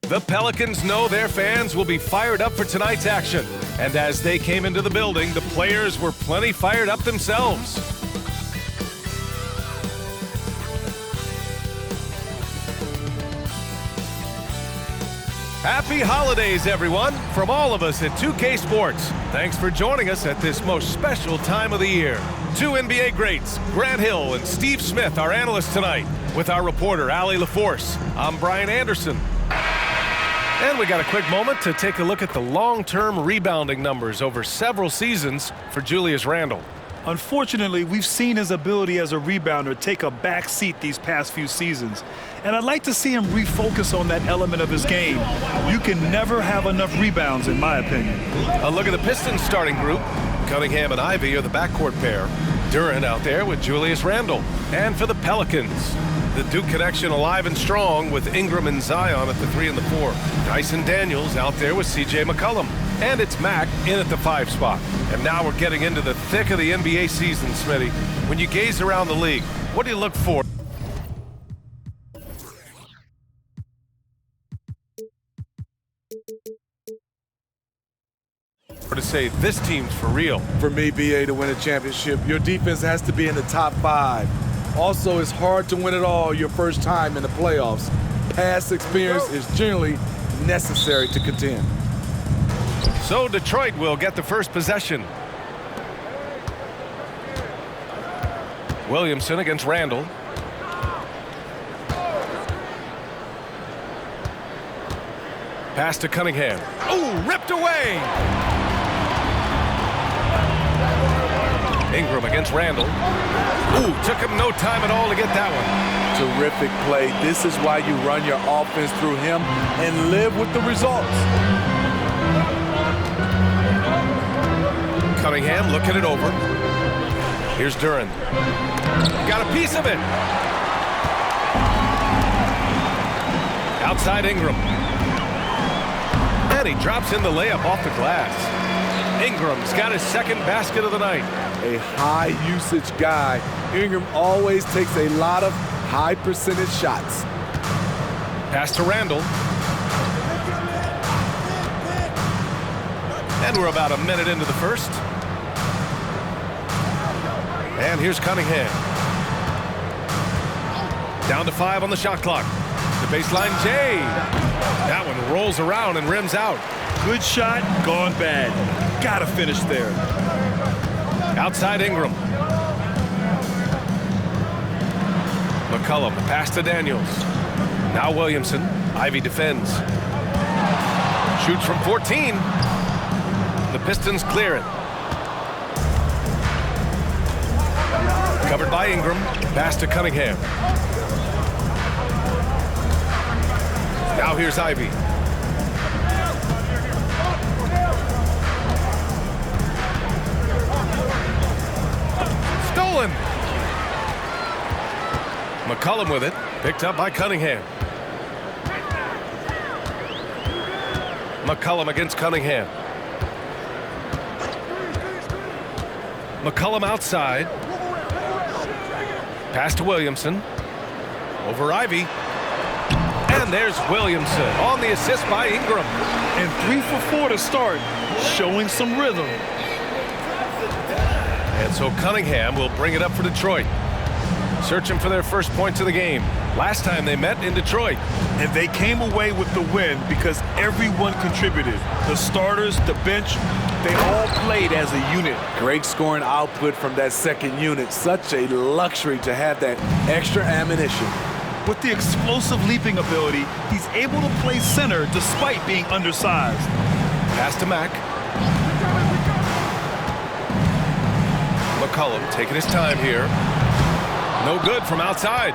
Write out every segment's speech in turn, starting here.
The Pelicans know their fans will be fired up for tonight's action. And as they came into the building, the players were plenty fired up themselves. Happy holidays, everyone, from all of us at 2K Sports. Thanks for joining us at this most special time of the year. Two NBA greats, Grant Hill and Steve Smith, our analysts tonight. With our reporter, Allie LaForce, I'm Brian Anderson. And we got a quick moment to take a look at the long-term rebounding numbers over several seasons for Julius Randle. Unfortunately, we've seen his ability as a rebounder take a back seat these past few seasons. And I'd like to see him refocus on that element of his game. You can never have enough rebounds, in my opinion. A look at the Pistons starting group. Cunningham and Ivy are the backcourt pair. Duran out there with Julius Randle. And for the Pelicans, the Duke connection alive and strong with Ingram and Zion at the 3 and the 4. Dyson Daniels out there with C.J. McCollum. And it's Mac in at the 5 spot. And now we're getting into the thick of the NBA season, Smitty. When you gaze around the league, what do you look for? Or to say this team's for real. For me, BA, to win a championship, your defense has to be in the top 5. Also, it's hard to win it all your first time in the playoffs. Past experience is generally necessary to contend. So Detroit will get the first possession. Williamson against Randle. Pass to Cunningham. Oh, ripped away! Ingram against Randle. Ooh, took him no time at all to get that one. Terrific play. This is why you run your offense through him and live with the results. Cunningham looking it over. Here's Duran. Got a piece of it. Outside Ingram. And he drops in the layup off the glass. Ingram's got his second basket of the night. A high usage guy. Ingram always takes a lot of high percentage shots. Pass to Randle. And we're about a minute into the first. And here's Cunningham. Down to 5 on the shot clock. The baseline J. That one rolls around and rims out. Good shot, gone bad. Gotta finish there. Outside Ingram. McCollum, the pass to Daniels. Now Williamson. Ivy defends. Shoots from 14. The Pistons clear it. Covered by Ingram. Pass to Cunningham. Now here's Ivy. Stolen. McCollum with it. Picked up by Cunningham. McCollum against Cunningham. McCollum outside. Pass to Williamson. Over Ivy. And there's Williamson on the assist by Ingram. And 3 for 4 to start, showing some rhythm. And so Cunningham will bring it up for Detroit. Searching for their first points of the game. Last time they met in Detroit. And they came away with the win because everyone contributed. The starters, the bench, they all played as a unit. Great scoring output from that second unit. Such a luxury to have that extra ammunition. With the explosive leaping ability, he's able to play center despite being undersized. Pass to Mac. McCollum taking his time here. No good from outside.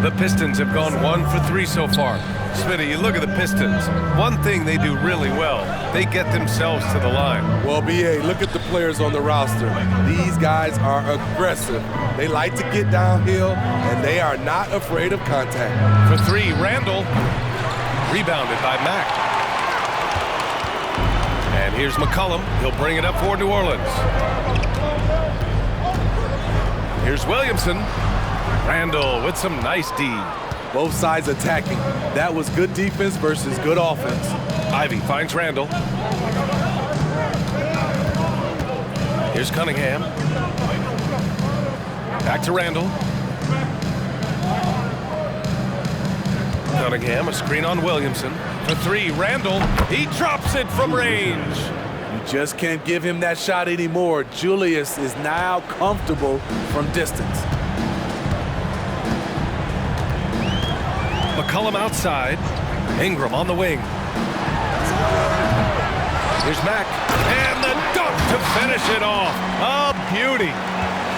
The Pistons have gone 1 for 3 so far. Smitty, you look at the Pistons. One thing they do really well, they get themselves to the line. Well, BA, look at the players on the roster. These guys are aggressive. They like to get downhill, and they are not afraid of contact. For 3, Randle. Rebounded by Mack. And here's McCollum. He'll bring it up for New Orleans. Here's Williamson. Randle with some nice D. Both sides attacking. That was good defense versus good offense. Ivy finds Randall. Here's Cunningham. Back to Randall. Cunningham, a screen on Williamson. For three, Randall. He drops it from range. You just can't give him that shot anymore. Julius is now comfortable from distance. McCollum outside. Ingram on the wing. Here's Mack. And the dunk to finish it off. A beauty.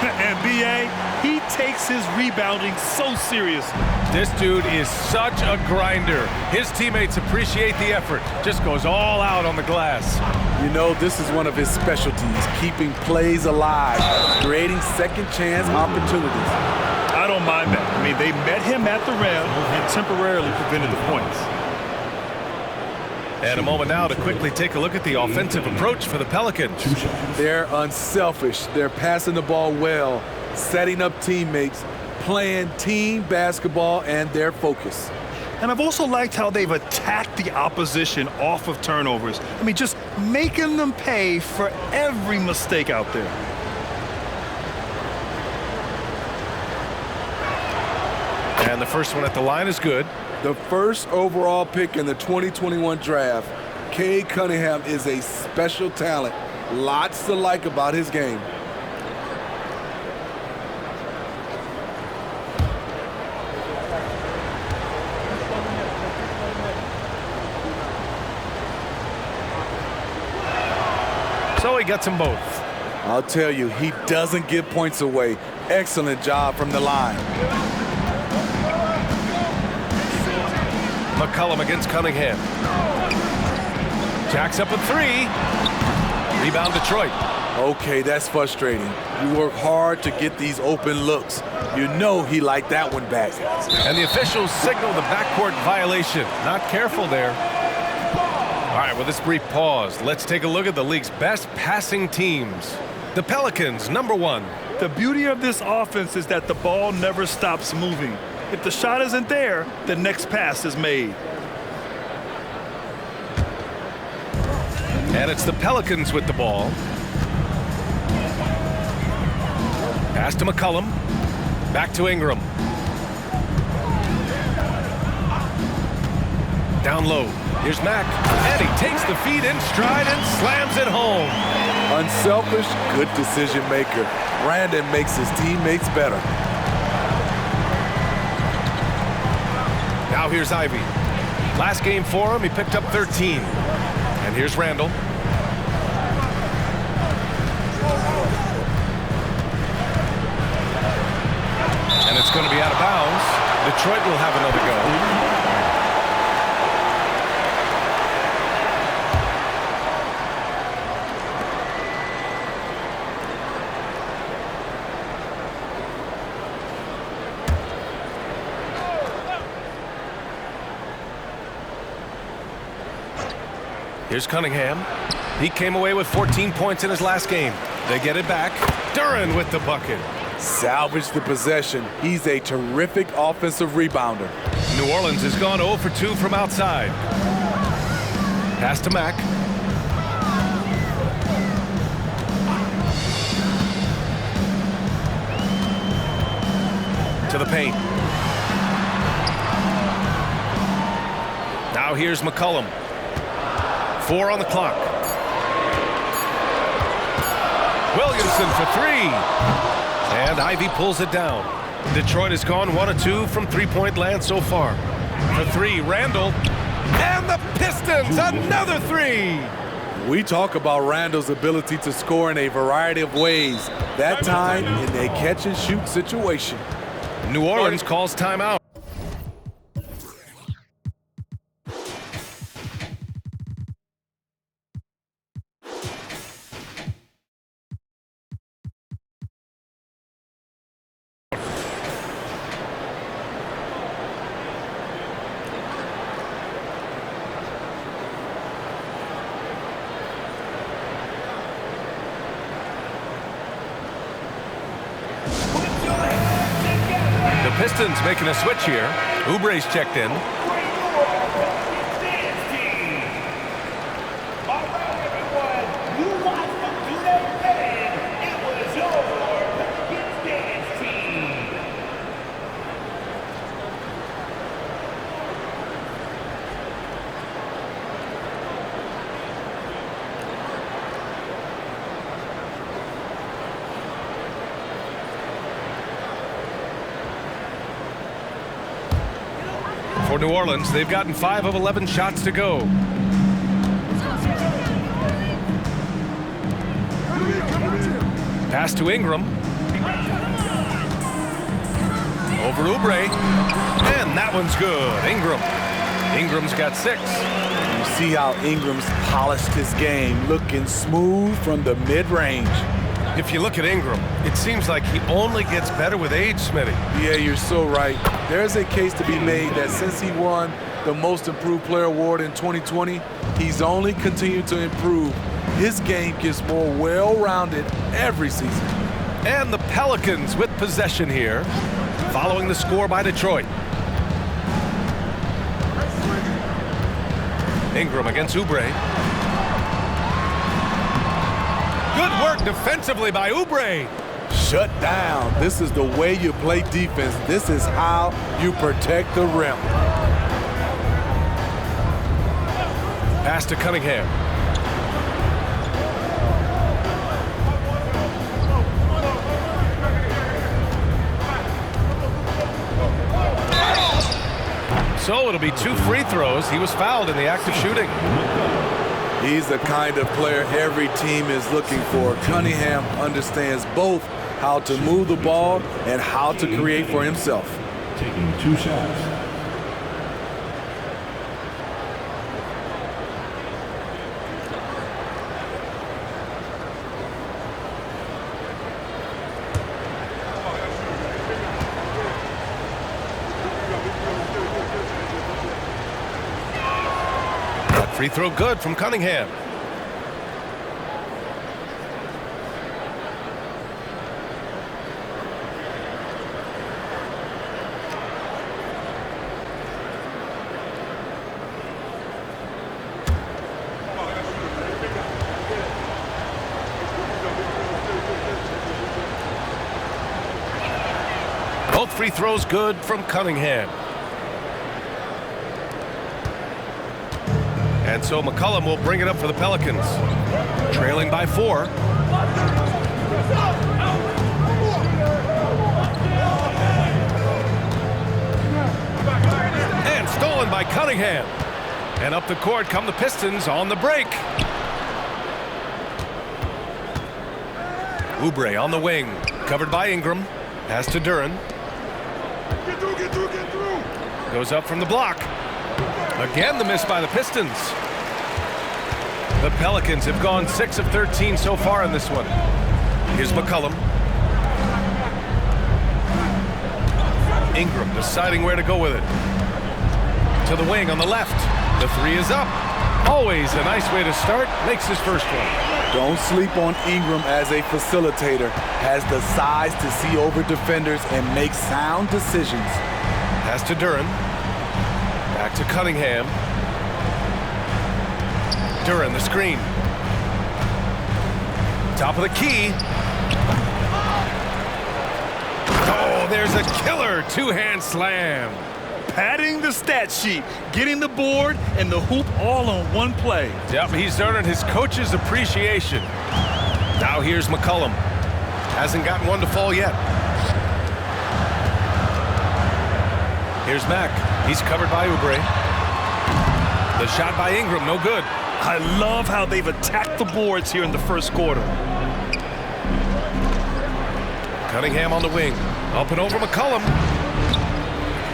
And B.A., he takes his rebounding so seriously. This dude is such a grinder. His teammates appreciate the effort. Just goes all out on the glass. You know, this is one of his specialties, keeping plays alive, creating second chance opportunities. I don't mind that. I mean, they met him at the rim and temporarily prevented the points. And a moment now to quickly take a look at the offensive approach for the Pelicans. They're unselfish. They're passing the ball well, setting up teammates, playing team basketball, and their focus. And I've also liked how they've attacked the opposition off of turnovers. I mean, just making them pay for every mistake out there. And the first one at the line is good. The first overall pick in the 2021 draft, Cade Cunningham is a special talent. Lots to like about his game. So he gets them both. I'll tell you, he doesn't give points away. Excellent job from the line. McCollum against Cunningham. Jacks up a three. Rebound Detroit. Okay, that's frustrating. You work hard to get these open looks. You know he liked that one back. And the officials signal the backcourt violation. Not careful there. All right, with this brief pause, let's take a look at the league's best passing teams. The Pelicans, number one. The beauty of this offense is that the ball never stops moving. If the shot isn't there, the next pass is made. And it's the Pelicans with the ball. Pass to McCollum. Back to Ingram. Down low. Here's Mack. And he takes the feed in stride and slams it home. Unselfish, good decision maker. Brandon makes his teammates better. Now here's Ivy. Last game for him, he picked up 13. And here's Randall. And it's going to be out of bounds. Detroit will have another go. Here's Cunningham. He came away with 14 points in his last game. They get it back. Duren with the bucket. Salvage the possession. He's a terrific offensive rebounder. New Orleans has gone 0 for 2 from outside. Pass to Mack. To the paint. Now here's McCollum. 4 on the clock. Williamson for three. And Ivy pulls it down. Detroit has gone 1 of 2 from three-point land so far. For three, Randall. And the Pistons, another three. We talk about Randall's ability to score in a variety of ways. That time in a catch-and-shoot situation. New Orleans calls timeout. Pistons making a switch here. Oubre's checked in. For New Orleans, they've gotten 5 of 11 shots to go. Pass to Ingram. Over Oubre. And that one's good. Ingram's got 6. You see how Ingram's polished his game, looking smooth from the mid-range. If you look at Ingram, it seems like he only gets better with age, Smitty. Yeah, you're so right. There's a case to be made that since he won the Most Improved Player Award in 2020, he's only continued to improve. His game gets more well-rounded every season. And the Pelicans with possession here, following the score by Detroit. Ingram against Oubre. Good work defensively by Oubre. Shut down. This is the way you play defense. This is how you protect the rim. Pass to Cunningham. So it'll be 2 free throws. He was fouled in the act of shooting. He's the kind of player every team is looking for. Cunningham understands both how to move the ball and how to create for himself. Taking 2 shots. Free throw good from Cunningham. Both free throws good from Cunningham. And so McCollum will bring it up for the Pelicans. Trailing by 4. And stolen by Cunningham. And up the court come the Pistons on the break. Oubre on the wing. Covered by Ingram. Pass to Duren. Get through. Goes up from the block. Again, the miss by the Pistons. The Pelicans have gone 6 of 13 so far in this one. Here's McCollum. Ingram deciding where to go with it. To the wing on the left. The 3 is up. Always a nice way to start. Makes his first one. Don't sleep on Ingram as a facilitator. Has the size to see over defenders and make sound decisions. Pass to Duren. Back to Cunningham. Duren, the screen. Top of the key. Oh, there's a killer 2-hand slam. Padding the stat sheet, getting the board and the hoop all on one play. Yep, he's earned his coach's appreciation. Now here's McCollum. Hasn't gotten one to fall yet. Here's Mack. He's covered by Oubre. The shot by Ingram, no good. I love how they've attacked the boards here in the first quarter. Cunningham on the wing. Up and over McCollum.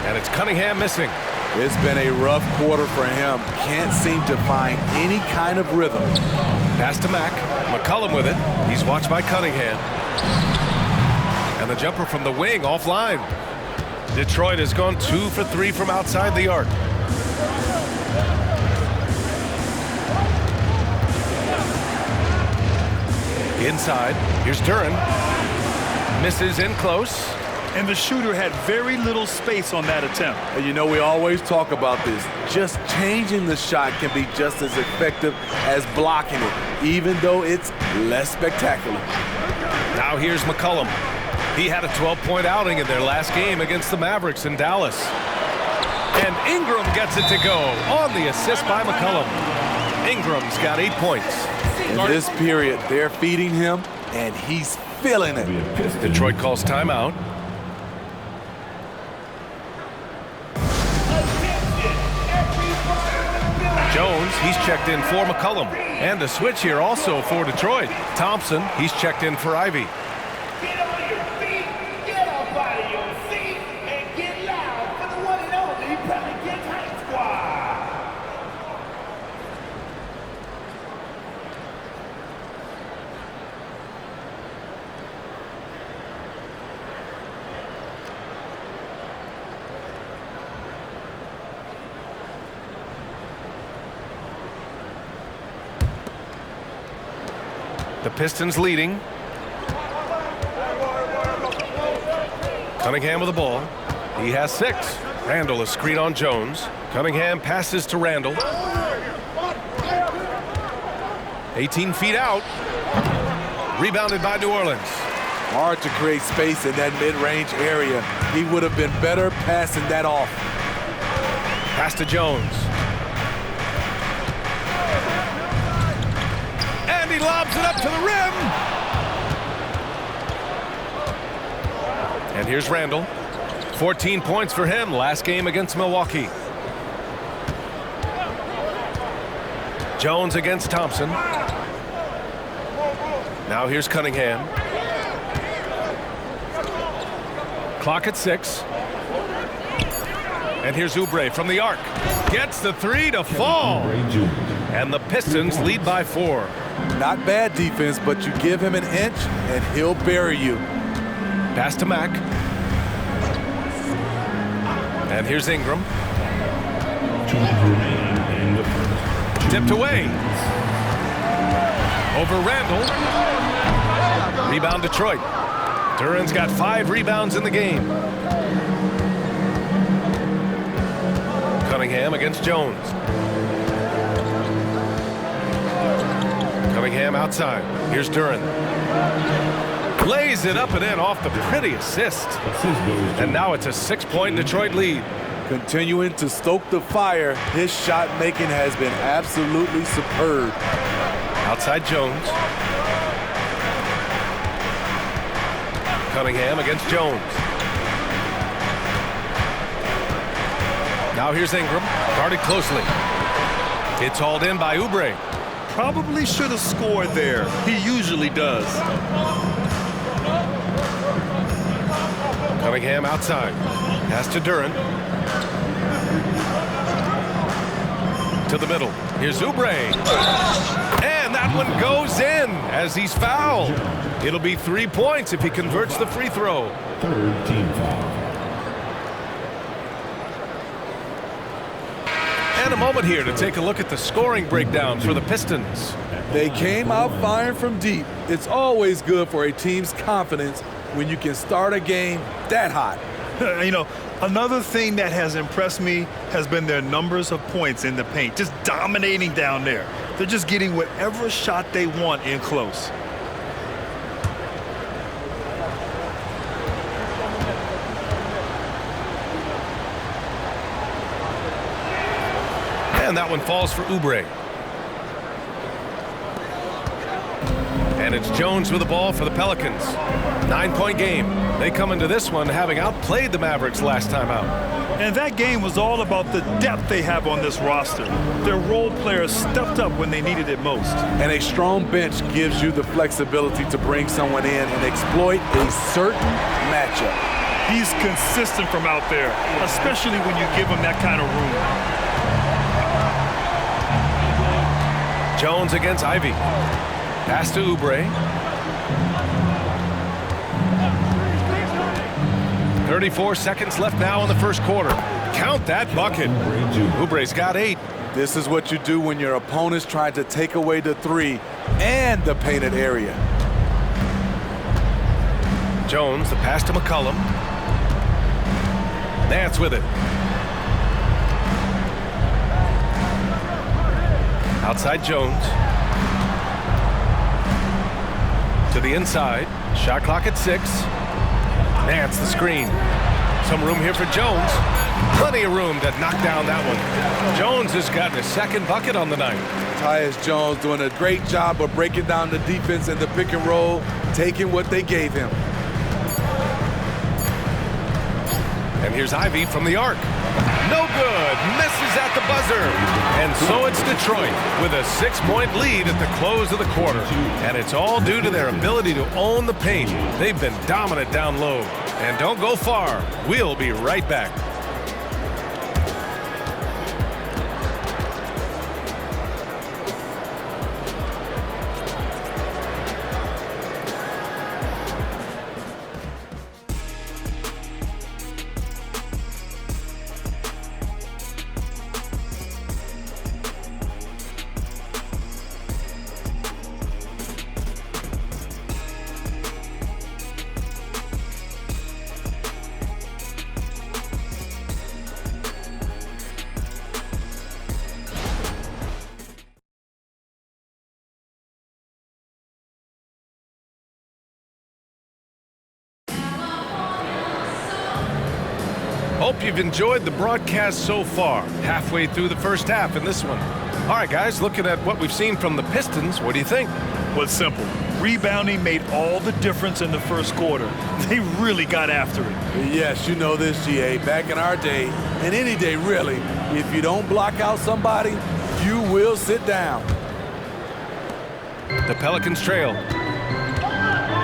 And it's Cunningham missing. It's been a rough quarter for him. Can't seem to find any kind of rhythm. Pass to Mack. McCollum with it. He's watched by Cunningham. And the jumper from the wing offline. Detroit has gone 2 for 3 from outside the arc. Inside. Here's Duren. Misses in close. and the shooter had very little space on that attempt. And you know, we always talk about this. Just changing the shot can be just as effective as blocking it, even though it's less spectacular. Now here's McCollum. He had a 12-point outing in their last game against the Mavericks in Dallas. And Ingram gets it to go on the assist by McCollum. Ingram's got 8 points. In this period, they're feeding him, and he's feeling it. Detroit calls timeout. Jones, he's checked in for McCollum. And a switch here also for Detroit. Thompson, he's checked in for Ivy. Get on your feet, get up out of your seat, and get loud for the one and only Pelicans Hype Squad. The Pistons leading. Cunningham with the ball. He has 6. Randall, a screen on Jones. Cunningham passes to Randall. 18 feet out. Rebounded by New Orleans. Hard to create space in that mid-range area. He would have been better passing that off. Pass to Jones. And he lobs it up to the rim. And here's Randall. 14 points for him last game against Milwaukee. Jones against Thompson. Now here's Cunningham. Clock at 6. And here's Oubre from the arc. Gets the 3 to fall. And the Pistons lead by 4. Not bad defense, but you give him an inch and he'll bury you. Pass to Mack. And here's Ingram. Tipped away. Over Randall. Rebound Detroit. Duran's got 5 rebounds in the game. Cunningham against Jones. Cunningham outside. Here's Duran. Lays it up and in off the pretty assist. And now it's a 6-point Detroit lead. Continuing to stoke the fire, his shot making has been absolutely superb. Outside Jones. Cunningham against Jones. Now here's Ingram, guarded closely. It's hauled in by Oubre. Probably should have scored there. He usually does. Cunningham outside. Pass to Duran. To the middle. Here's Oubre. And that one goes in as he's fouled. It'll be 3 points if he converts the free throw. Third team foul. And a moment here to take a look at the scoring breakdown for the Pistons. They came out firing from deep. It's always good for a team's confidence when you can start a game that hot. You know, another thing that has impressed me has been their numbers of points in the paint, just dominating down there. They're just getting whatever shot they want in close. And that one falls for Oubre. And it's Jones with the ball for the Pelicans. 9-point game. They come into this one having outplayed the Mavericks last time out. And that game was all about the depth they have on this roster. Their role players stepped up when they needed it most. And a strong bench gives you the flexibility to bring someone in and exploit a certain matchup. He's consistent from out there, especially when you give him that kind of room. Jones against Ivy. Pass to Oubre. 34 seconds left now in the first quarter. Count that bucket. Oubre's got 8. This is what you do when your opponent's trying to take away the 3 and the painted area. Jones, the pass to McCollum. Nance with it. Outside Jones. To the inside. Shot clock at 6. Nance the screen. Some room here for Jones. Plenty of room to knock down that one. Jones has gotten his second bucket on the night. Tyus Jones doing a great job of breaking down the defense in the pick and roll, taking what they gave him. And here's Ivy from the arc. No good. Misses at the buzzer. And so it's Detroit with a 6-point lead at the close of the quarter. And it's all due to their ability to own the paint. They've been dominant down low. And don't go far. We'll be right back. Hope you've enjoyed the broadcast so far. Halfway through the first half in this one. All right, guys, looking at what we've seen from the Pistons, what do you think? Well, it's simple. Rebounding made all the difference in the first quarter. They really got after it. Yes, you know this, GA. Back in our day, and any day really, if you don't block out somebody, you will sit down. The Pelicans trail.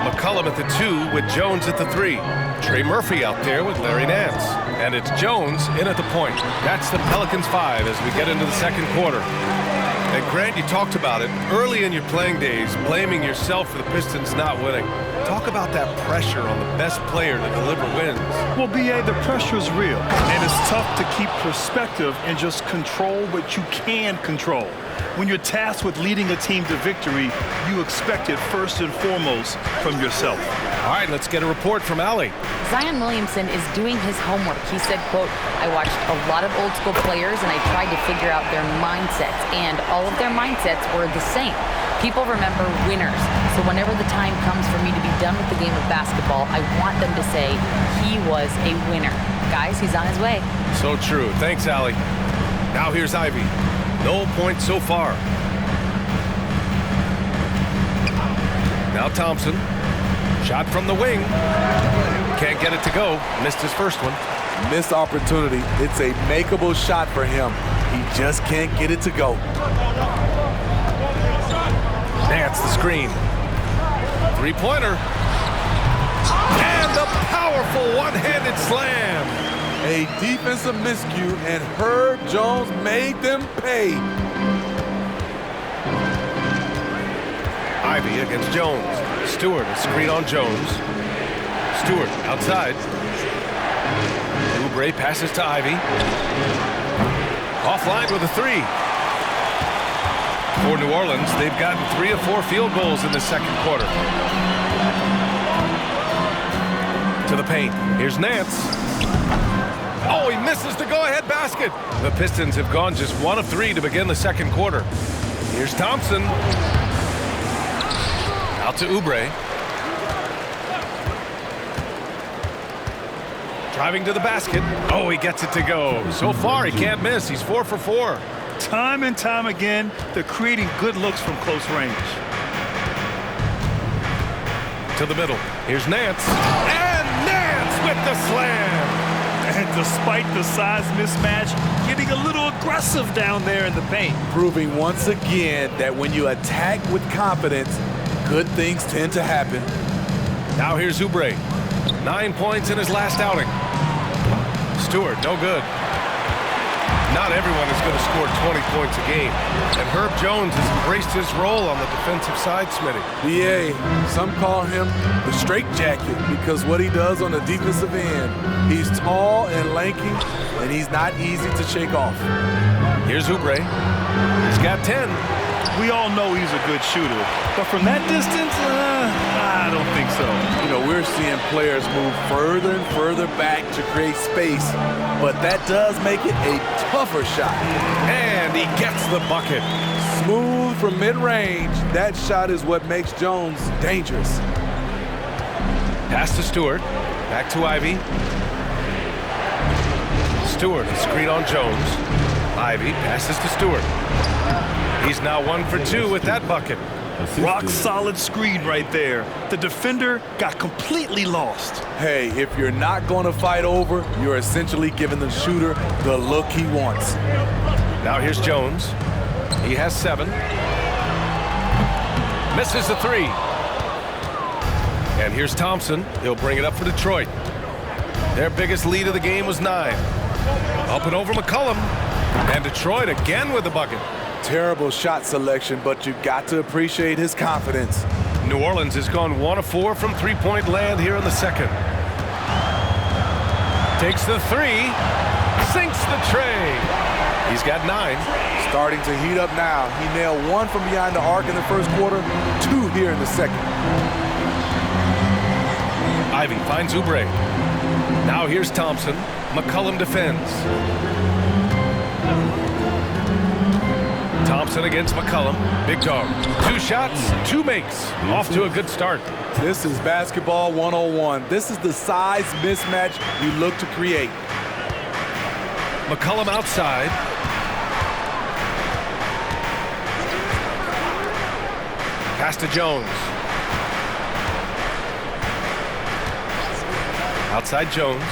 McCollum at the 2 with Jones at the 3. Trey Murphy out there with Larry Nance. And it's Jones in at the point. That's the Pelicans 5 as we get into the second quarter. And Grant, you talked about it early in your playing days, blaming yourself for the Pistons not winning. Talk about that pressure on the best player to deliver wins. Well, B.A., the pressure is real, and it's tough to keep perspective and just control what you can control. When you're tasked with leading a team to victory, you expect it first and foremost from yourself. All right, let's get a report from Allie. Zion Williamson is doing his homework. He said, quote, "I watched a lot of old school players and I tried to figure out their mindsets, and all of their mindsets were the same. People remember winners. So whenever the time comes for me to be done with the game of basketball, I want them to say he was a winner." Guys, he's on his way. So true. Thanks, Allie. Now here's Ivy. No points so far. Now Thompson. Shot from the wing. Can't get it to go. Missed his first one. Missed opportunity. It's a makeable shot for him. He just can't get it to go. Nance the screen. Three-pointer. And the powerful one-handed slam. A defensive miscue, and Herb Jones made them pay. Ivy against Jones. Stewart, a screen on Jones. Stewart outside. Oubre passes to Ivy. Offline with a 3. For New Orleans, they've gotten 3 of 4 field goals in the second quarter. To the paint. Here's Nance. Oh, he misses the go-ahead basket. The Pistons have gone just 1 of 3 to begin the second quarter. Here's Thompson. Out to Oubre. Driving to the basket. Oh, he gets it to go. So far, he can't miss. He's 4 for 4. Time and time again, they're creating good looks from close range. To the middle. Here's Nance. And Nance with the slam. And despite the size mismatch, getting a little aggressive down there in the paint. Proving once again that when you attack with confidence, good things tend to happen. Now here's Oubre. 9 points in his last outing. Stewart, no good. Not everyone is going to score 20 points a game. And Herb Jones has embraced his role on the defensive side, Smitty. BA, some call him the straitjacket because what he does on the defensive end. He's tall and lanky, and he's not easy to shake off. Here's Oubre. He's got 10. We all know he's a good shooter, but from that distance, I don't think so. You know, we're seeing players move further and further back to create space, but that does make it a tougher shot. And he gets the bucket. Smooth from mid-range. That shot is what makes Jones dangerous. Pass to Stewart. Back to Ivy. Stewart, a screen on Jones. Ivy passes to Stewart. He's now 1 for 2 with that bucket. Rock solid screen right there. The defender got completely lost. Hey, if you're not going to fight over, you're essentially giving the shooter the look he wants. Now here's Jones. He has 7. Misses the 3. And here's Thompson. He'll bring it up for Detroit. Their biggest lead of the game was 9. Up and over McCollum. And Detroit again with the bucket. Terrible shot selection, but you got to appreciate his confidence. New Orleans has gone 1 of 4 from three-point land here in the second. Takes the 3. Sinks the tray. He's got 9. Starting to heat up now. He nailed 1 from behind the arc in the first quarter, 2 here in the second. Ivy finds Oubre. Now here's Thompson. McCollum defends. Thompson against McCollum. Big dog. 2 shots, 2 makes. Off to a good start. This is basketball 101. This is the size mismatch you look to create. McCollum outside. Pass to Jones. Outside Jones.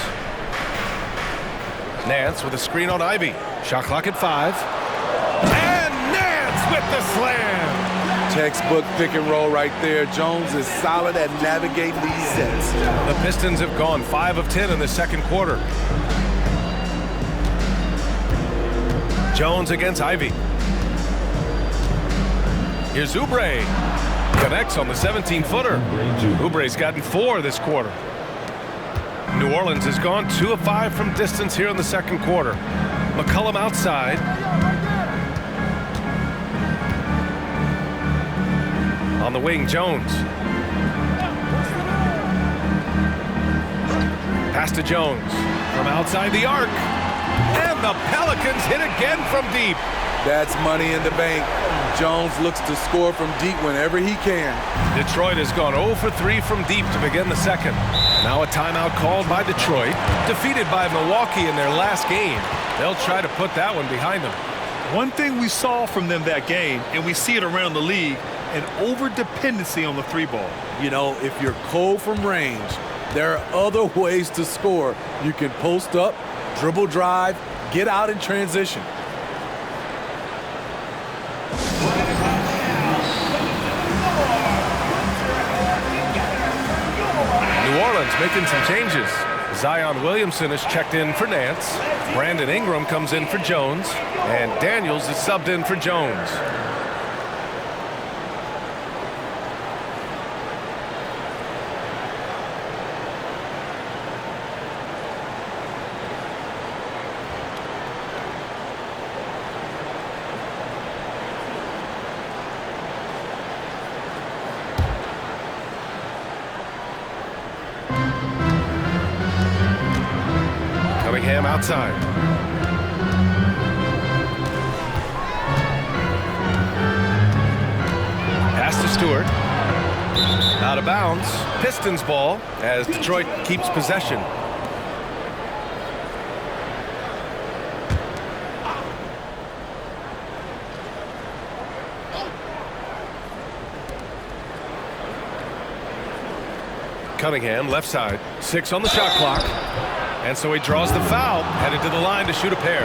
Nance with a screen on Ivy. Shot clock at 5. And Nance with the slam. Textbook pick and roll right there. Jones is solid at navigating these sets. The Pistons have gone 5 of 10 in the second quarter. Jones against Ivy. Here's Oubre. Connects on the 17-footer. Oubre's gotten 4 this quarter. New Orleans has gone 2 of 5 from distance here in the second quarter. McCollum outside. On the wing, Jones. Pass to Jones from outside the arc. And the Pelicans hit again from deep. That's money in the bank. Jones looks to score from deep whenever he can. Detroit has gone 0 for 3 from deep to begin the second. Now a timeout called by Detroit. Defeated by Milwaukee in their last game. They'll try to put that one behind them. One thing we saw from them that game, and we see it around the league, an over-dependency on the 3-ball. You know, if you're cold from range, there are other ways to score. You can post up, dribble drive, get out in transition. New Orleans making some changes. Zion Williamson is checked in for Nance. Brandon Ingram comes in for Jones. And Daniels is subbed in for Jones. Cunningham outside. Pass to Stewart. Out of bounds. Pistons ball as Detroit keeps possession. Cunningham left side. 6 on the shot clock. And so he draws the foul, headed to the line to shoot a pair.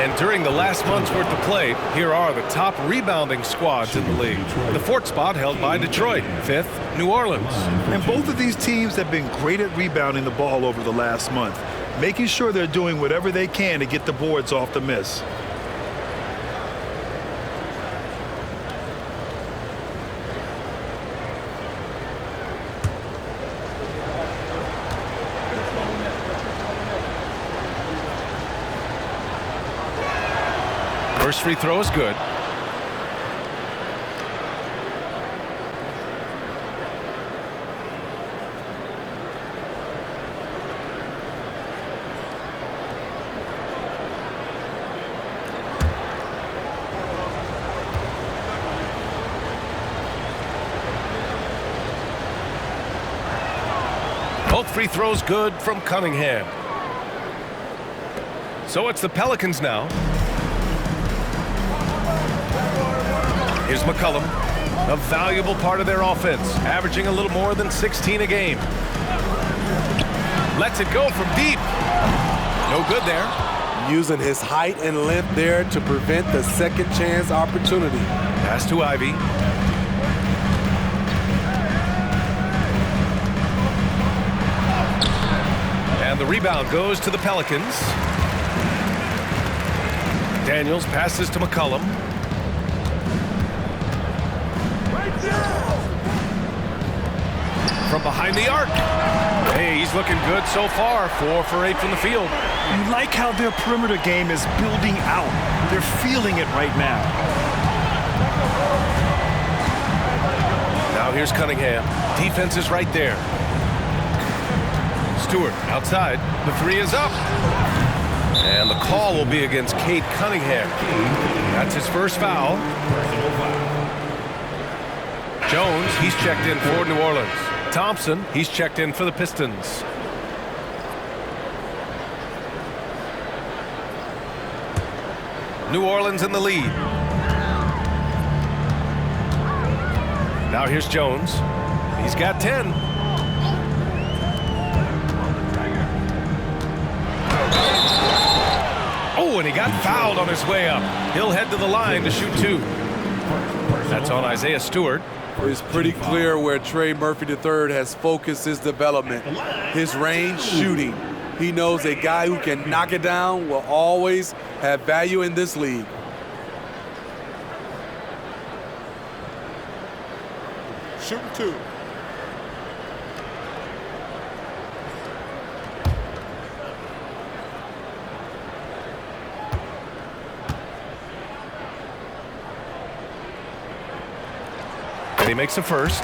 And during the last month's worth of play, here are the top rebounding squads in the league. The 4th spot held by Detroit, 5th, New Orleans. And both of these teams have been great at rebounding the ball over the last month, making sure they're doing whatever they can to get the boards off the miss. First free throw is good. Both free throws good from Cunningham. So it's the Pelicans now. Here's McCollum, a valuable part of their offense, averaging a little more than 16 a game. Lets it go from deep. No good there. Using his height and length there to prevent the second chance opportunity. Pass to Ivy. And the rebound goes to the Pelicans. Daniels passes to McCollum. From behind the arc. Hey, he's looking good so far. 4 for 8 from the field. You like how their perimeter game is building out. They're feeling it right now. Now here's Cunningham. Defense is right there. Stewart outside. The three is up. And the call will be against Cade Cunningham. That's his first foul. Jones, he's checked in for New Orleans. Thompson, he's checked in for the Pistons. New Orleans in the lead. Now here's Jones. He's got 10. Oh, and he got fouled on his way up. He'll head to the line to shoot 2. That's on Isaiah Stewart. It's pretty clear where Trey Murphy III has focused his development. His range shooting. He knows a guy who can knock it down will always have value in this league. Shooting 2. And he makes a first.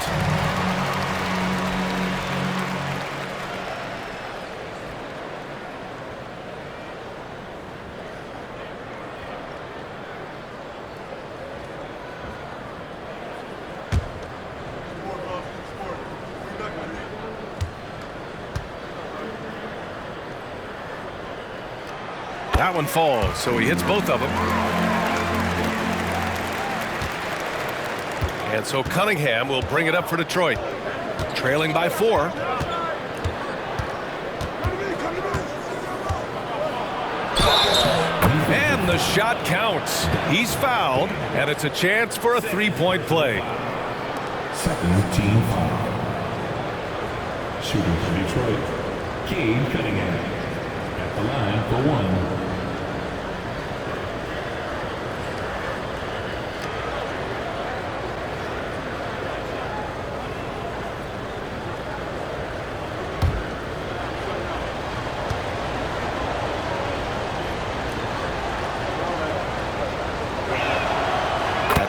That one falls, so he hits both of them. And so Cunningham will bring it up for Detroit, trailing by 4. And the shot counts. He's fouled, and it's a chance for a three-point play. Second team foul. Shooting for Detroit, Cade Cunningham. At the line for 1.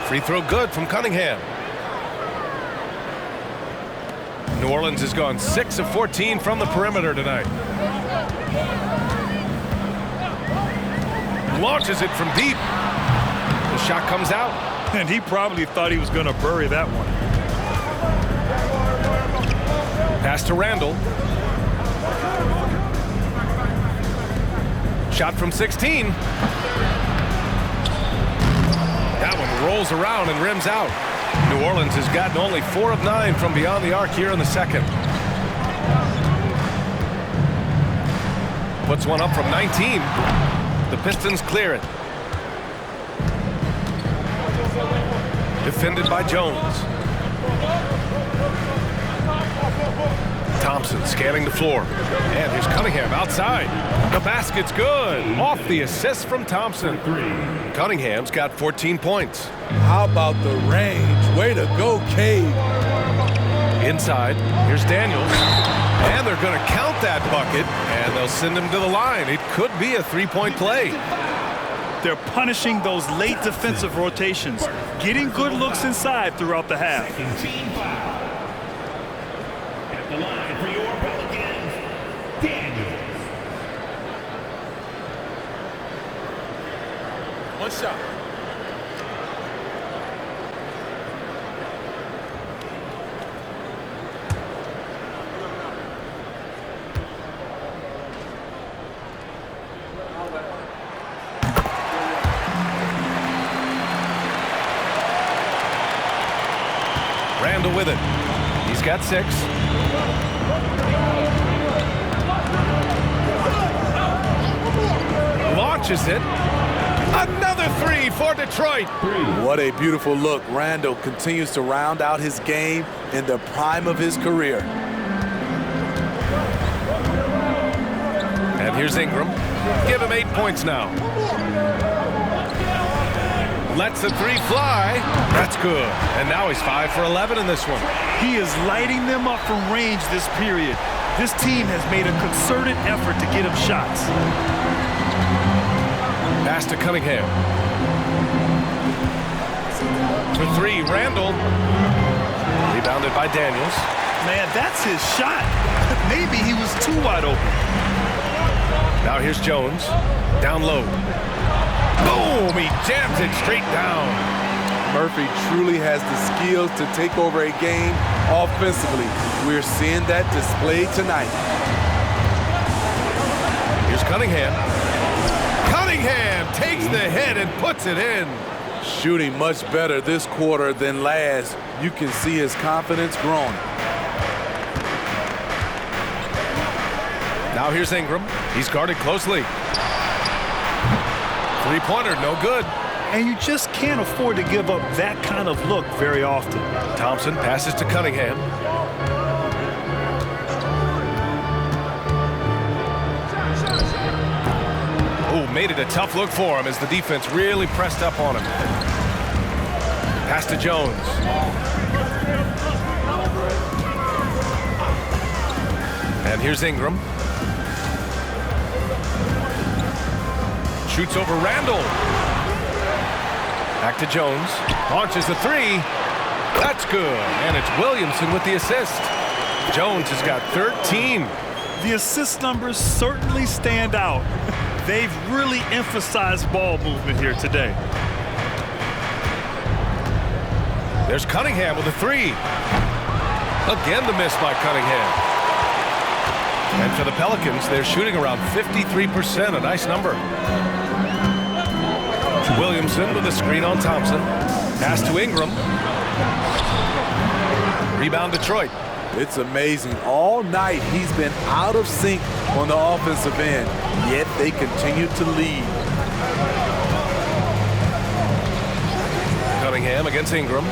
Free throw good from Cunningham. New Orleans has gone 6 of 14 from the perimeter tonight. Launches it from deep. The shot comes out. And he probably thought he was going to bury that one. Pass to Randall. Shot from 16. That one rolls around and rims out. New Orleans has gotten only 4 of 9 from beyond the arc here in the second. Puts one up from 19. The Pistons clear it. Defended by Jones. Thompson scanning the floor. And here's Cunningham outside. The basket's good. Off the assist from Thompson. Cunningham's got 14 points. How about the range? Way to go, Cade. Inside, here's Daniels. And they're going to count that bucket, and they'll send him to the line. It could be a three-point play. They're punishing those late defensive rotations, getting good looks inside throughout the half. Second team foul. At the line for your Pelicans, Daniels. One shot. Randall with it. He's got 6. Launches it. Another 3 for Detroit. What a beautiful look. Randall continues to round out his game in the prime of his career. And here's Ingram. Give him 8 points now. Lets the 3 fly. That's good. And now he's 5 for 11 in this one. He is lighting them up from range this period. This team has made a concerted effort to get him shots. Pass to Cunningham. For 3, Randall. Rebounded by Daniels. Man, that's his shot. Maybe he was too wide open. Now here's Jones. Down low. Boom! He jams it straight down. Murphy truly has the skills to take over a game offensively. We're seeing that displayed tonight. Here's Cunningham. Cunningham takes the hit and puts it in. Shooting much better this quarter than last. You can see his confidence growing. Now here's Ingram. He's guarded closely. 3-pointer, no good. And you just can't afford to give up that kind of look very often. Thompson passes to Cunningham. Oh, made it a tough look for him as the defense really pressed up on him. Pass to Jones. And here's Ingram. Shoots over Randall. Back to Jones. Launches the 3. That's good. And it's Williamson with the assist. Jones has got 13. The assist numbers certainly stand out. They've really emphasized ball movement here today. There's Cunningham with a 3. Again the miss by Cunningham. And for the Pelicans, they're shooting around 53%, a nice number. Williamson with a screen on Thompson. Pass to Ingram. Rebound Detroit. It's amazing. All night he's been out of sync on the offensive end, yet they continue to lead. Cunningham against Ingram.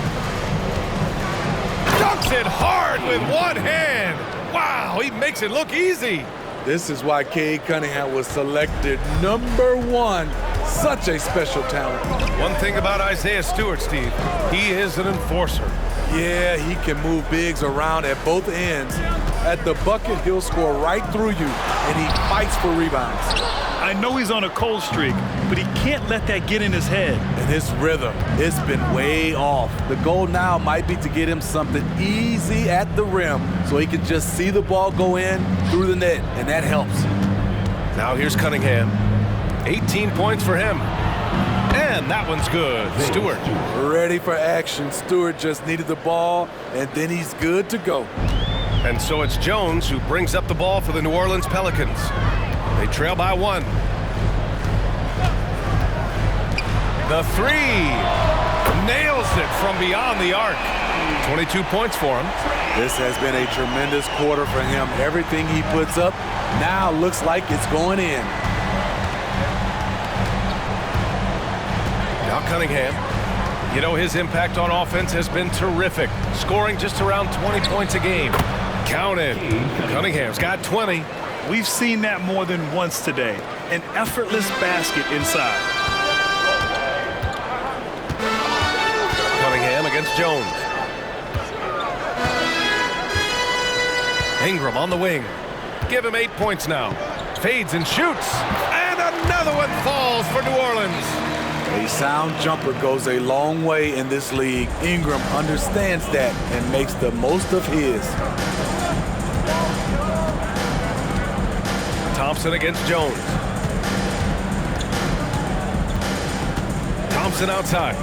Dunks it hard with one hand. Wow, he makes it look easy. This is why Cade Cunningham was selected #1. Such a special talent. One thing about Isaiah Stewart, Steve, he is an enforcer. Yeah, he can move bigs around at both ends. At the bucket, he'll score right through you, and he fights for rebounds. I know he's on a cold streak, but he can't let that get in his head. And his rhythm, it's been way off. The goal now might be to get him something easy at the rim so he can just see the ball go in through the net, and that helps. Now here's Cunningham. 18 points for him. And that one's good. Stewart. Ready for action. Stewart just needed the ball, and then he's good to go. And so it's Jones who brings up the ball for the New Orleans Pelicans. They trail by 1. The 3. Nails it from beyond the arc. 22 points for him. This has been a tremendous quarter for him. Everything he puts up now looks like it's going in. Now Cunningham. You know, his impact on offense has been terrific, scoring just around 20 points a game. Count it. Cunningham's got 20. We've seen that more than once today. An effortless basket inside. Cunningham against Jones. Ingram on the wing. Give him 8 points now. Fades and shoots. And another one falls for New Orleans. A sound jumper goes a long way in this league. Ingram understands that and makes the most of his. Thompson against Jones. Thompson outside.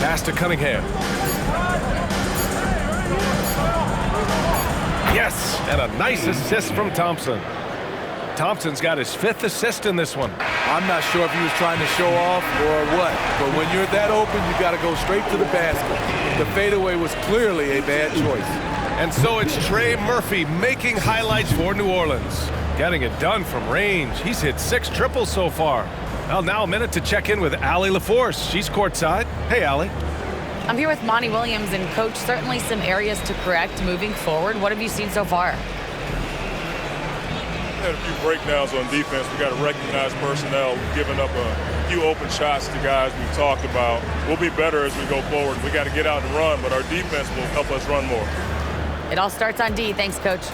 Pass to Cunningham. Yes, and a nice assist from Thompson. Thompson's got his 5th assist in this one. I'm not sure if he was trying to show off or what, but when you're that open, you got to go straight to the basket. The fadeaway was clearly a bad choice. And so it's Trey Murphy making highlights for New Orleans. Getting it done from range. He's hit 6 triples so far. Well, now a minute to check in with Allie LaForce. She's courtside. Hey, Allie. I'm here with Monty Williams, and Coach, certainly some areas to correct moving forward. What have you seen so far? Had a few breakdowns on defense. We got to recognize personnel. We've given up a few open shots to guys we've talked about. We'll be better as we go forward. We got to get out and run, but our defense will help us run more. It all starts on D. Thanks, Coach.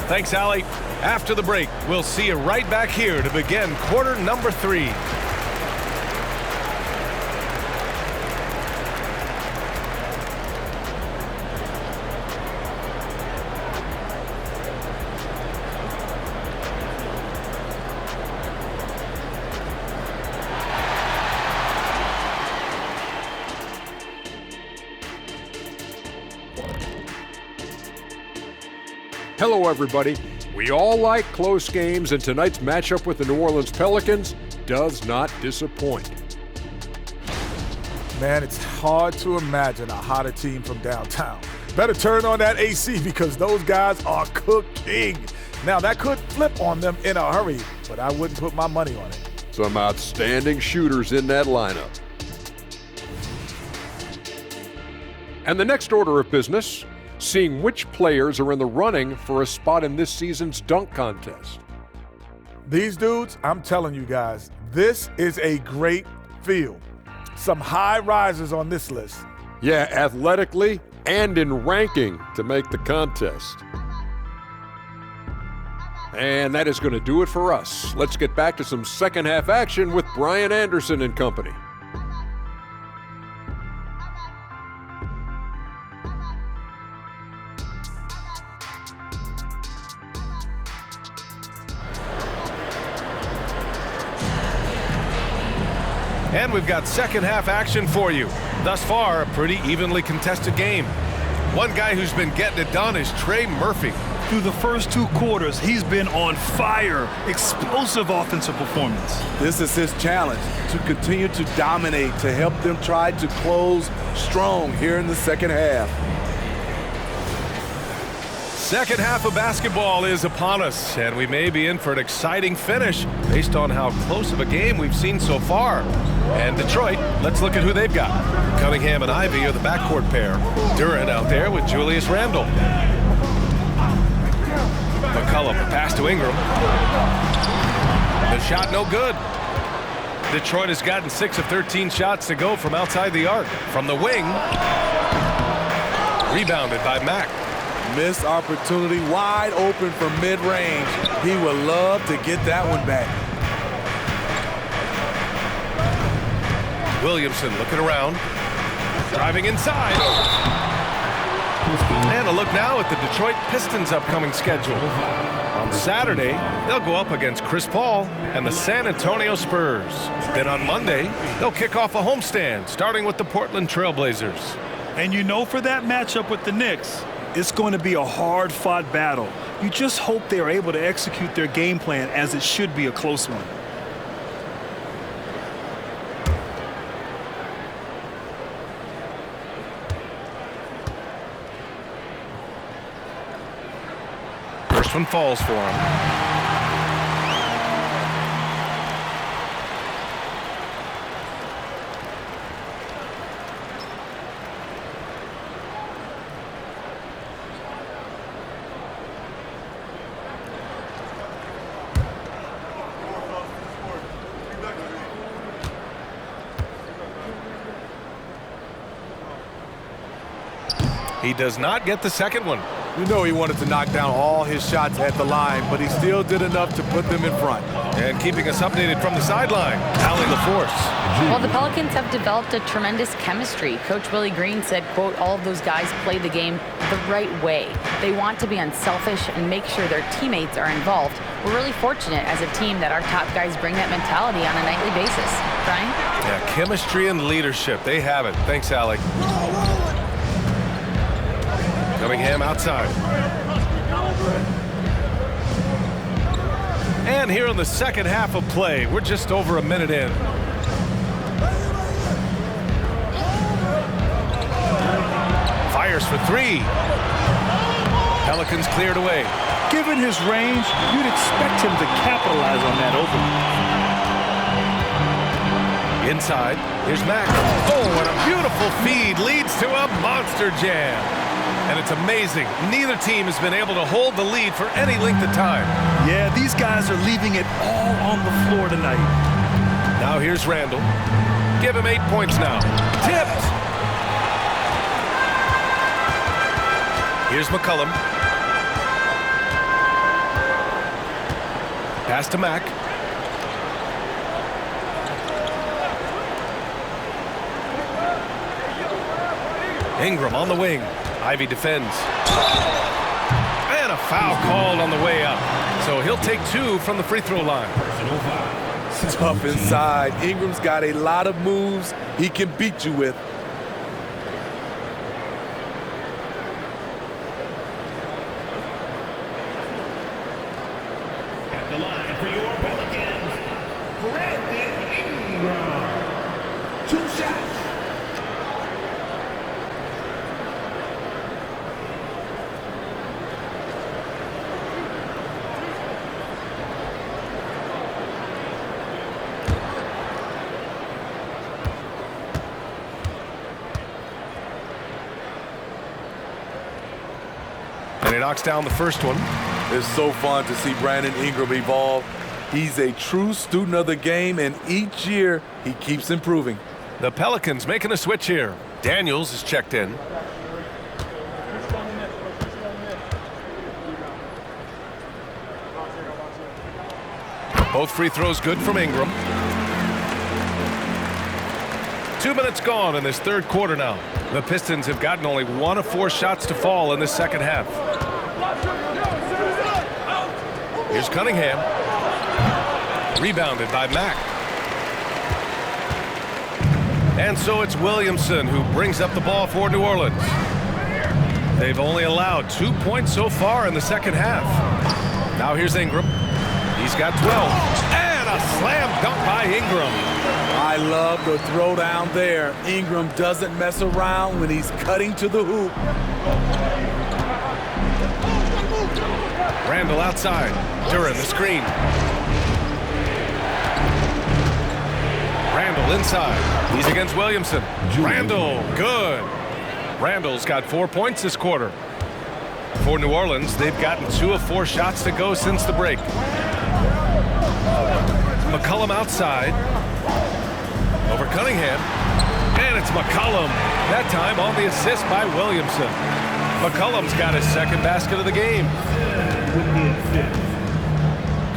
Thanks, Allie. After the break, we'll see you right back here to begin quarter number 3. Hello, everybody. We all like close games, and tonight's matchup with the New Orleans Pelicans does not disappoint. Man, it's hard to imagine a hotter team from downtown. Better turn on that AC because those guys are cooking. Now, that could flip on them in a hurry, but I wouldn't put my money on it. Some outstanding shooters in that lineup. And the next order of business, seeing which players are in the running for a spot in this season's dunk contest. These dudes, I'm telling you guys, this is a great field. Some high risers on this list. Yeah, athletically and in ranking to make the contest. And that is going to do it for us. Let's get back to some second half action with Brian Anderson and company. And we've got second half action for you. Thus far, a pretty evenly contested game. One guy who's been getting it done is Trey Murphy. Through the first 2 quarters, he's been on fire. Explosive offensive performance. This is his challenge, to continue to dominate, to help them try to close strong here in the second half. Second half of basketball is upon us, and we may be in for an exciting finish based on how close of a game we've seen so far. And Detroit, let's look at who they've got. Cunningham and Ivy are the backcourt pair. Durant out there with Julius Randle. McCollum, pass to Ingram. The shot no good. Detroit has gotten 6 of 13 shots to go from outside the arc. From the wing, rebounded by Mack. Missed opportunity, wide open from mid-range. He would love to get that one back. Williamson looking around, driving inside. And a look now at the Detroit Pistons' upcoming schedule. On Saturday, they'll go up against Chris Paul and the San Antonio Spurs. Then on Monday, they'll kick off a homestand, starting with the Portland Trail Blazers. And you know, for that matchup with the Knicks, it's going to be a hard-fought battle. You just hope they are able to execute their game plan, as it should be a close one. First one falls for him. He does not get the second one. You know he wanted to knock down all his shots at the line, but he still did enough to put them in front. And keeping us updated from the sideline, Allie LaForce. Well, the Pelicans have developed a tremendous chemistry. Coach Willie Green said, quote, all of those guys play the game the right way. They want to be unselfish and make sure their teammates are involved. We're really fortunate as a team that our top guys bring that mentality on a nightly basis. Brian? Yeah, chemistry and leadership. They have it. Thanks, Allie. Cunningham outside. And here in the second half of play, we're just over a minute in. Fires for three. Pelicans cleared away. Given his range, you'd expect him to capitalize on that opening. Inside, here's Mack. Oh, and a beautiful feed leads to a monster jam. And it's amazing. Neither team has been able to hold the lead for any length of time. Yeah, these guys are leaving it all on the floor tonight. Now here's Randall. Give him 8 points now. Tipped. Here's McCollum. Pass to Mack. Ingram on the wing. Ivy defends. And a foul called on the way up. So he'll take 2 from the free throw line. Tough inside. Ingram's got a lot of moves he can beat you with. At the line for your Pelicans, Brandon Ingram. 2 shots. And he knocks down the first one. It's so fun to see Brandon Ingram evolve. He's a true student of the game, and each year he keeps improving. The Pelicans making a switch here. Daniels is checked in. Both free throws good from Ingram. 2 minutes gone in this third quarter now. The Pistons have gotten only 1 of 4 shots to fall in this second half. Here's Cunningham. Rebounded by Mack. And so it's Williamson who brings up the ball for New Orleans. They've only allowed 2 points so far in the second half. Now here's Ingram. He's got 12. And a slam dunk by Ingram. I love the throwdown there. Ingram doesn't mess around when he's cutting to the hoop. Randall outside. Duran the screen. Randall inside. He's against Williamson. Randall, good. Randall's got 4 points this quarter. For New Orleans, they've gotten 2 of 4 shots to go since the break. McCollum outside. Over Cunningham. And it's McCollum. That time on the assist by Williamson. McCollum's got his second basket of the game.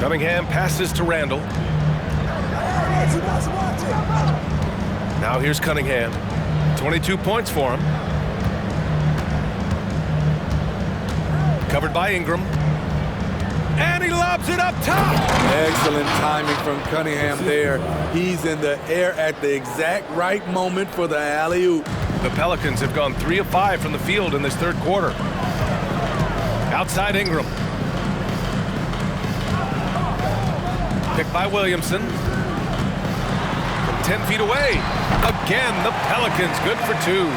Cunningham passes to Randall. Now here's Cunningham. 22 points for him. Covered by Ingram. And he lobs it up top. Excellent timing from Cunningham there. He's in the air at the exact right moment for the alley-oop. The Pelicans have gone 3 of 5 from the field in this third quarter. Outside Ingram. Picked by Williamson. From 10 feet away. Again, the Pelicans good for 2.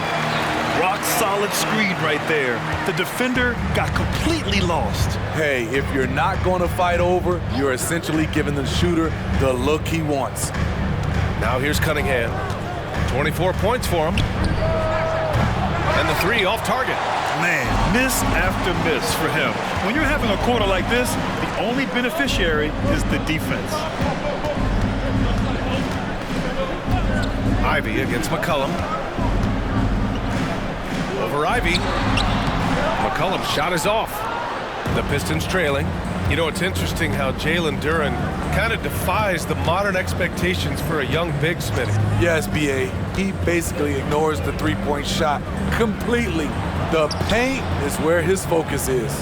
Rock solid screen right there. The defender got completely lost. Hey, if you're not going to fight over, you're essentially giving the shooter the look he wants. Now here's Cunningham. 24 points for him. And the 3 off target. Man, miss after miss for him. When you're having a quarter like this, the only beneficiary is the defense. Ivy against McCollum. Over Ivy. McCollum's shot is off. The Pistons trailing. You know, it's interesting how Jalen Duren kind of defies the modern expectations for a young big, Smitty. Yes, B.A. He basically ignores the three-point shot completely. The paint is where his focus is.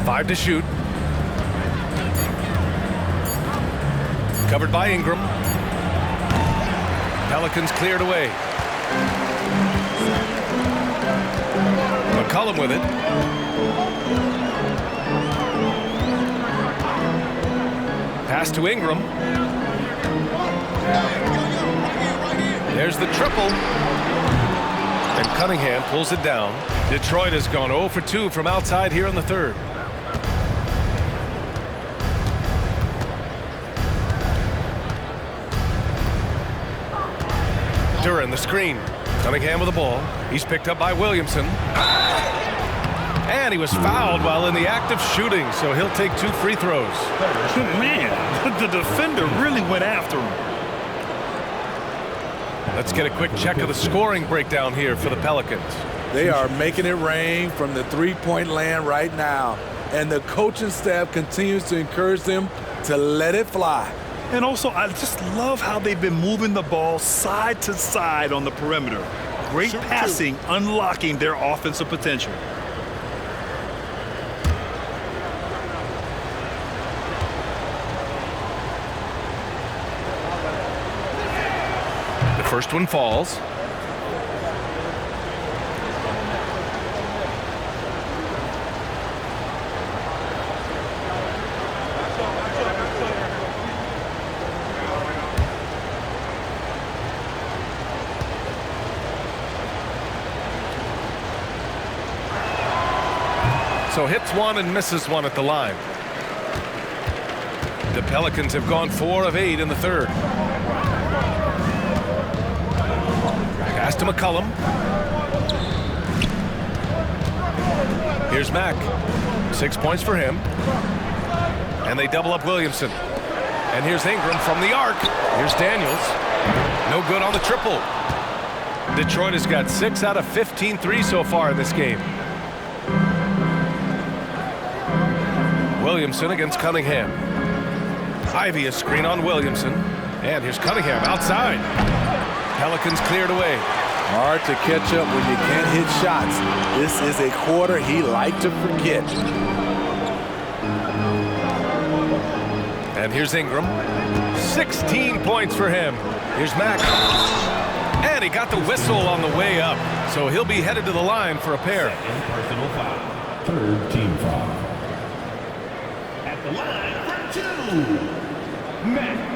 5 to shoot. Covered by Ingram. Pelicans cleared away. McCollum with it. Pass to Ingram. There's the triple. And Cunningham pulls it down. Detroit has gone 0 for 2 from outside here in the third. Duren the screen. Cunningham with the ball. He's picked up by Williamson. And he was fouled while in the act of shooting, so he'll take 2 free throws. Man, the defender really went after him. Let's get a quick check of the scoring breakdown here for the Pelicans. They are making it rain from the three-point land right now. And the coaching staff continues to encourage them to let it fly. And also, I just love how they've been moving the ball side to side on the perimeter. Great passing, unlocking their offensive potential. The first one falls. So hits one and misses one at the line. The Pelicans have gone 4 of 8 in the third. Pass to McCollum. Here's Mack. 6 points for him. And they double up Williamson. And here's Ingram from the arc. Here's Daniels. No good on the triple. Detroit has got 6 out of 15 threes so far in this game. Williamson against Cunningham. Ivy a screen on Williamson. And here's Cunningham outside. Pelicans cleared away. Hard to catch up when you can't hit shots. This is a quarter he liked to forget. And here's Ingram. 16 points for him. Here's Mack. And he got the whistle on the way up. So he'll be headed to the line for a pair. Personal foul. Third team foul. At the line for 2. Mack.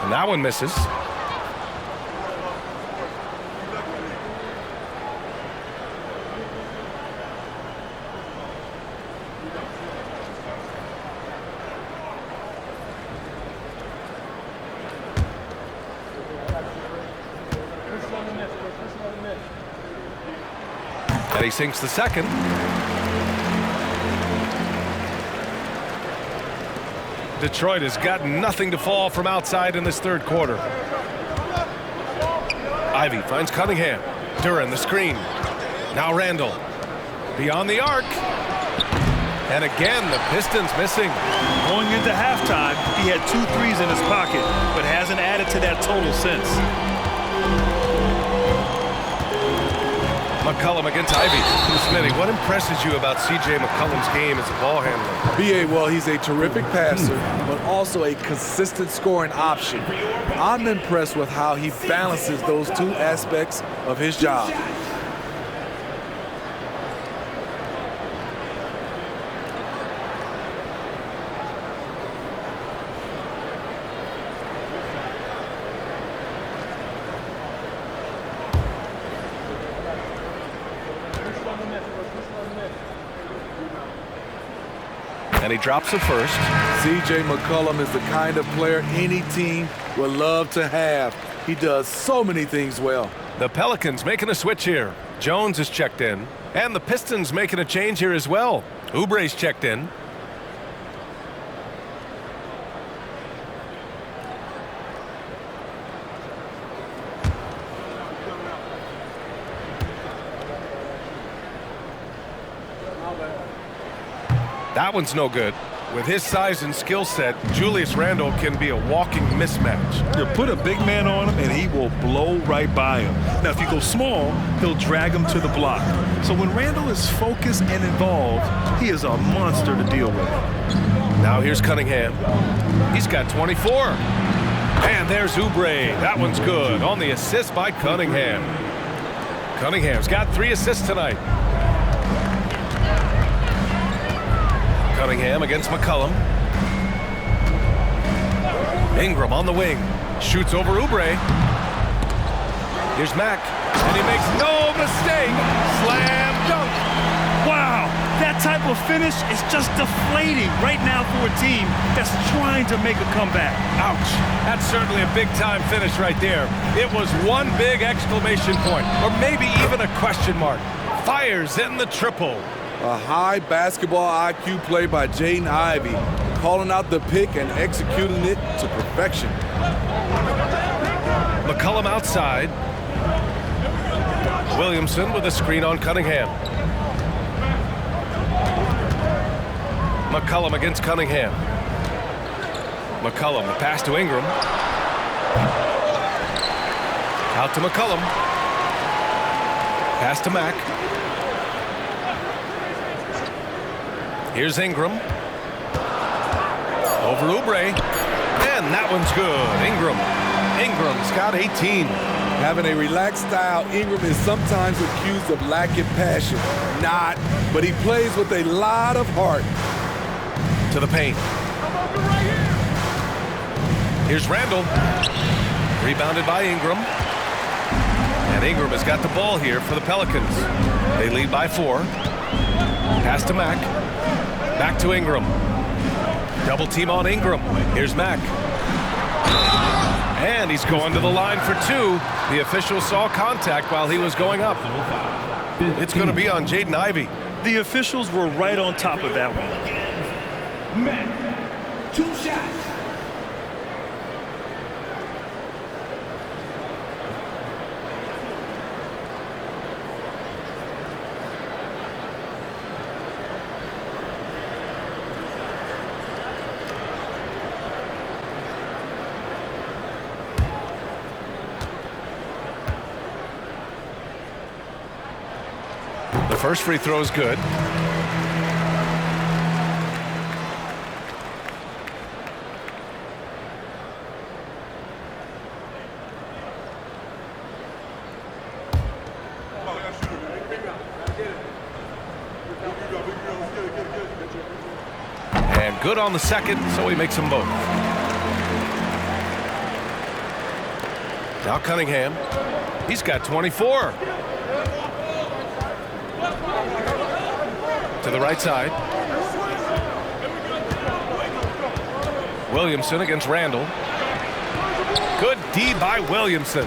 And that one misses. And he sinks the second. Detroit has got nothing to fall from outside in this third quarter. Ivy finds Cunningham. Duren the screen. Now Randall. Beyond the arc. And again, the Pistons missing. Going into halftime, he had 2 threes in his pocket, but hasn't added to that total since. McCollum against Ivy. Smitty, what impresses you about C.J. McCollum's game as a ball handler? B.A., well, he's a terrific passer, but also a consistent scoring option. I'm impressed with how he balances those 2 aspects of his job. And he drops the first. C.J. McCollum is the kind of player any team would love to have. He does so many things well. The Pelicans making a switch here. Jones is checked in. And the Pistons making a change here as well. Oubre's checked in. That one's no good. With his size and skill set, Julius Randle can be a walking mismatch. You put a big man on him, and he will blow right by him. Now, if you go small, he'll drag him to the block. So when Randle is focused and involved, he is a monster to deal with. Now here's Cunningham. He's got 24. And there's Oubre. That one's good on the assist by Cunningham. Cunningham's got 3 assists tonight. Cunningham against McCollum. Ingram on the wing. Shoots over Oubre. Here's Mack. And he makes no mistake. Slam dunk. Wow, that type of finish is just deflating right now for a team that's trying to make a comeback. Ouch. That's certainly a big-time finish right there. It was one big exclamation point, or maybe even a question mark. Fires in the triple. A high basketball IQ play by Jaden Ivey, calling out the pick and executing it to perfection. McCollum outside. Williamson with a screen on Cunningham. McCollum against Cunningham. McCollum, the pass to Ingram. Out to McCollum. Pass to Mack. Here's Ingram. Over Oubre. And that one's good. Ingram's got 18. Having a relaxed style, Ingram is sometimes accused of lacking passion. Not, but he plays with a lot of heart. To the paint. Here's Randle. Rebounded by Ingram. And Ingram has got the ball here for the Pelicans. They lead by 4. Pass to Mack. Back to Ingram. Double team on Ingram. Here's Mack. And he's going to the line for 2. The official saw contact while he was going up. It's going to be on Jaden Ivey. The officials were right on top of that one. Mack, 2 shots. The first free throw is good. And good on the second, so he makes them both. Now Cunningham. He's got 24. To the right side. Williamson against Randle. Good D by Williamson.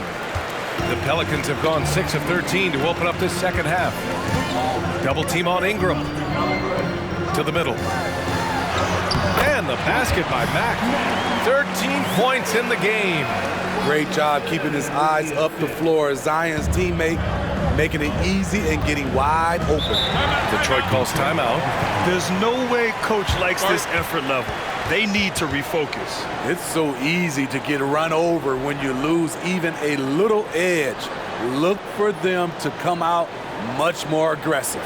The Pelicans have gone 6 of 13 to open up this second half. Double team on Ingram. To the middle. And the basket by Mack. 13 points in the game. Great job keeping his eyes up the floor. Zion's teammate making it easy and getting wide open. Detroit calls timeout. There's no way coach likes this effort level. They need to refocus. It's so easy to get run over when you lose even a little edge. Look for them to come out much more aggressive.